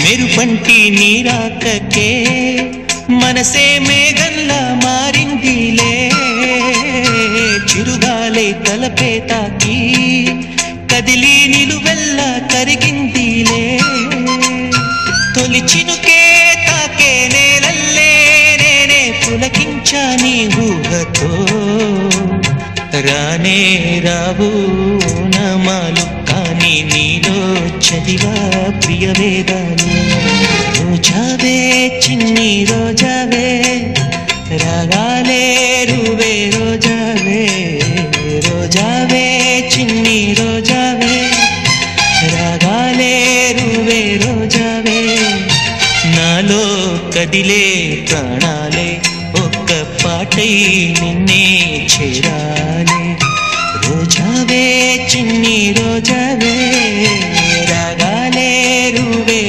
మెరుపంటి నీరాకకే మనసే మేఘంలా మారిందిలే, చిరుగాలే తలపే తాకి కదిలి నిలువెల్లా కరిగిందిలే, తొలి చినుకే తాకే నేలల్లే నేనే పులకించా నీ ఊహతో, రానే రావు నమాలు కానీ నీలో చదివా ప్రియ వేదాలు. రోజావే చిన్ని రోజావే రాగాలే రువే రోజావే, రోజావే చిన్ని రోజావే రాగాలే రువే రోజావే, నాలో కదిలే ప్రాణాలే ఒక్క పాటై నిన్నే చేరాలే, రోజావే చిన్ని రోజావే రాగాలే రువే